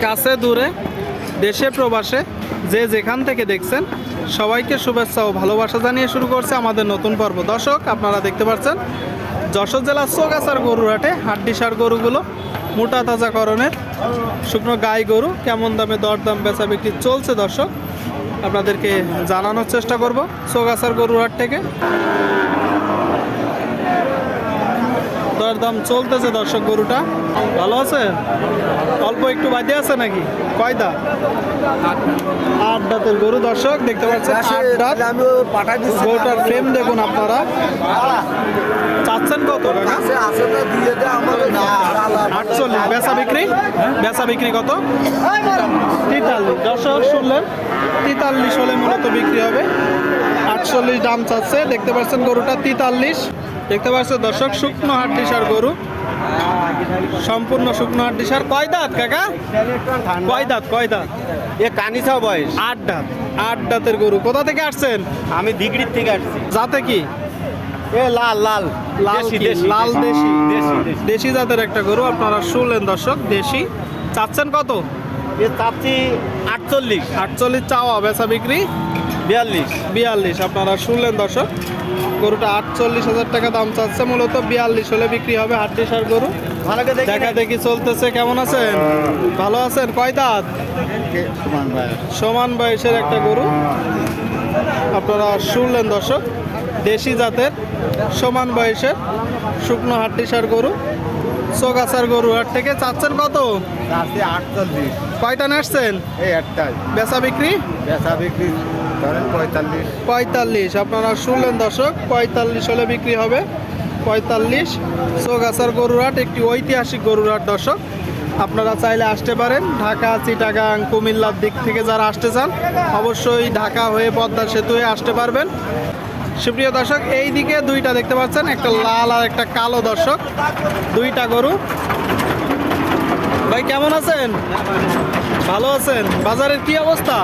কাছে দূরে দেশে প্রবাসে যে যেখান থেকে দেখছেন সবাইকে শুভেচ্ছা ও ভালোবাসা জানিয়ে শুরু করছে আমাদের নতুন পর্ব। দর্শক, আপনারা দেখতে পাচ্ছেন যশোর জেলার চৌগাছার গরুর হাটে হাড্ডিসার গরুগুলো মোটা তাজাকরণের শুকনো গাই গরু কেমন দামে দরদাম বেচা বিক্রি চলছে দর্শক আপনাদেরকে জানানোর চেষ্টা করব চৌগাছার গরুর হাট থেকে। দরদাম চলতেছে দর্শক। গরুটা ভালো আছে, অল্প একটু বাদে আছে নাকি? কয় দাঁত? আট দাঁতের গরু দর্শক দেখতে পাচ্ছেন। আট দাঁত। গরুটার ফ্রেম দেখুন আপনারা। চাচ্ছেন কত? 48। বেচা বিক্রি কত? 43। দর্শক শুনলেন, 43 হলে মূলত বিক্রি হবে। 48 দাম চাচ্ছে। দেখতে পাচ্ছেন গরুটা 43। দেখতে পাচ্ছেন দর্শক, শুকনো হাড্ডিসার গরু, সম্পূর্ণ শুকনো হাড্ডিসার। কয় দাঁত কাকা? কয় দাঁত? এ কানিসা বয়স 8 দাঁত। 8 দাঁতের গরু। কোথা থেকে আসছেন? আমি দিগড়ির থেকে আসছি। জাতে কি? এ লাল দেশি দেশি জাতের একটা গরু আপনারা শুনলেন দর্শক। দেশি। চাচ্ছেন কত? এ চাচ্ছি 48 চাওয়া, বেচা বিক্রি 42। আপনারা শুনলেন দর্শক, গরুটা 48,000 টাকা দাম চাচ্ছে। মূলত 42 হলে বিক্রি হবে। হাড্ডিসার গরু। দেখা দেখি চলতেছে। কেমন আছেন? ভালো আছেন? কয় দাঁত? সমান বয়সের একটা গরু আপনারা শুনলেন দর্শক। দেশি জাতের সমান বয়সের শুকনো হাড্ডিসার গরু চৌগাছার গরু হাট থেকে। চাচ্ছেন কত? 48। কয়টা নাচছেন? এই একটাই। বেচা বিক্রি ধরেন 45। আপনারা শুনলেন দর্শক, 45 হলে বিক্রি হবে। 45। চৌগাছার গরুর হাট একটি ঐতিহাসিক গরুর হাট দর্শক। আপনারা চাইলে আসতে পারেন। ঢাকা, চিটাগাং, কুমিল্লার দিক থেকে যারা আসতে চান অবশ্যই ঢাকা হয়ে পদ্মা সেতু হয়ে আসতে পারবেন। সুপ্রিয় দর্শক, এই দিকে দুইটা দেখতে পাচ্ছেন, একটা লাল আর একটা কালো দর্শক। দুইটা গরু। ভাই কেমন আছেন? ভালো আছেন? বাজারের কি অবস্থা?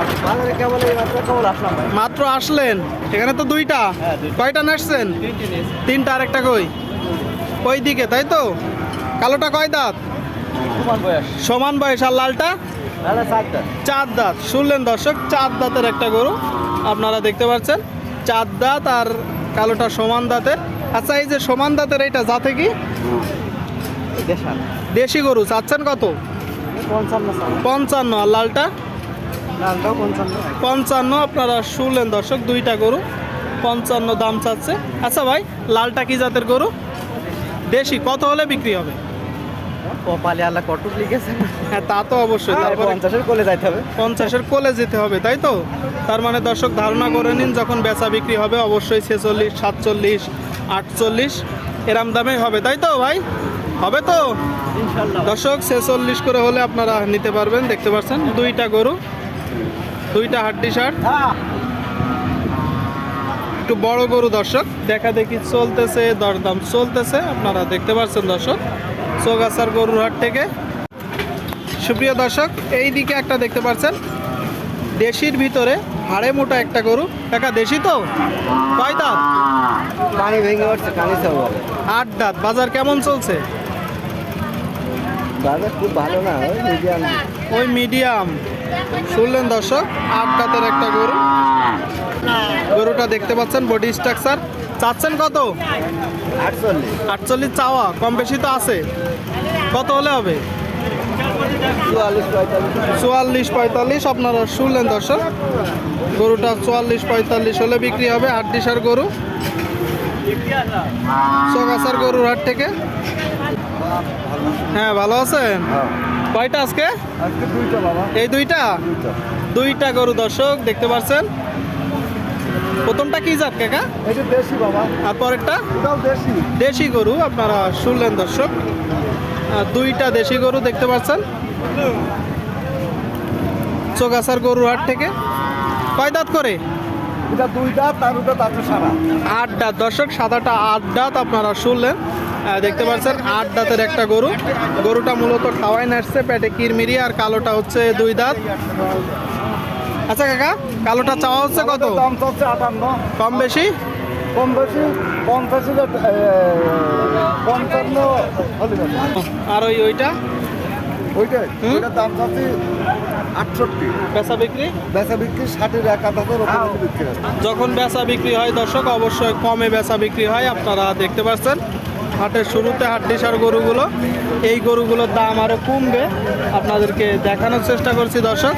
মাত্র আসলেন? এখানে তো দুইটা। কয়টা নাচছেন? 3টা। আরেকটা কই? ওই দিকে, তাই তো? কালোটা কয় দাঁত? সমান বয়স। আর লালটা? 4 দাঁত। শুনলেন দর্শক, 4 দাঁতের একটা গরু আপনারা দেখতে পাচ্ছেন। 4 দাঁত আর কালোটা সমান দাঁতের। আচ্ছা, এই যে সমান দাঁতের এইটা জাতে কি? দেশি গরু। চাচ্ছেন কত? 55। আর লালটা? 55। আপনারা শুনলেন দর্শক, দুইটা গরু 55 দাম চাচ্ছে। আচ্ছা ভাই, লালটা কি জাতের গরু? দেশি। কত হলে বিক্রি হবে? হ্যাঁ, তা তো অবশ্যই। 50-এর কোলে যাইতে হবে। 50-এর কোলে যেতে হবে, তাই তো? তার মানে দর্শক ধারণা করে নিন, যখন বেচা বিক্রি হবে অবশ্যই 46, 47, 48 এরম দামে হবে, তাই তো ভাই? হবে তো দর্শক? 46 করে হলে আপনারা নিতে পারবেন। দেখতে পাচ্ছেন দুইটা গরু, দুইটা হাড্ডিসার, একটু বড় গরু দর্শক। দেখা দেখি চলতেছে, দরদাম চলতেছে আপনারা দেখতে পাচ্ছেন দর্শক চৌগাছার গরুর হাট থেকে। সুপ্রিয় দর্শক, এই দিকে একটা দেখতে পাচ্ছেন দেশির ভিতরে হাড়ে মোটা একটা গরু। দেখা দেশি তো? কয় দাঁত? 8 দাঁত। বাজার কেমন চলছে? খুব ভালো না, ওই মিডিয়াম। শুনলেন দর্শক, 8 দাঁতের একটা গরু। গরুটা দেখতে পাচ্ছেন, বডি স্ট্রাকচার। চাচ্ছেন কত? 48 চাওয়া। কম বেশি তো আছে। কত হলে হবে? 44-45। আপনারা শুনলেন দর্শক, গরুটা 44-45 হলে বিক্রি হবে। হাড্ডিসার গরু চৌগাছার গরুর হাট থেকে। হ্যাঁ, ভালো আছেন? কয়টা আজকে? এই দুইটা গরু দর্শক দেখতে পাচ্ছেন। প্রথমটা কি জাত কাকা? দেশি বাবা। আর পরেরটা? দেশি গরু। আপনারা শুনলেন দর্শক, দুইটা দেশি গরু দেখতে পাচ্ছেন চৌগাছার গরুর হাট থেকে। কয় দাঁত করে? 2 দাঁত, আর 8 দাঁত দর্শক। সাদাটা 8 দাঁত। আপনারা শুনলেন, দেখতে পাচ্ছেন 8 দাঁতের একটা গরু। গরুটা মূলত খাওয়াই নাচছে, পেটে কিরমিরি। আর কালোটা হচ্ছে 2 দাঁত। আচ্ছা কাকা, কালোটা চাওয়া হচ্ছে কত? দাম চাচ্ছে 58। কম বেশি? 50 55 আর ওইটা ওইটাই হুম? ওইটার দাম চাচ্ছি 68। বেচা বিক্রি বেচা বিক্রি 60-এর 1,000 ওপরে বিক্রি হয়। যখন বেচা বিক্রি হয় দর্শক অবশ্যই কমে বেচা বিক্রি হয়, আপনারা দেখতে পাচ্ছেন হাটের শুরুতে হাড্ডিসার গরুগুলো, এই গরুগুলোর দাম আরও কমবে, আপনাদেরকে দেখানোর চেষ্টা করছি দর্শক।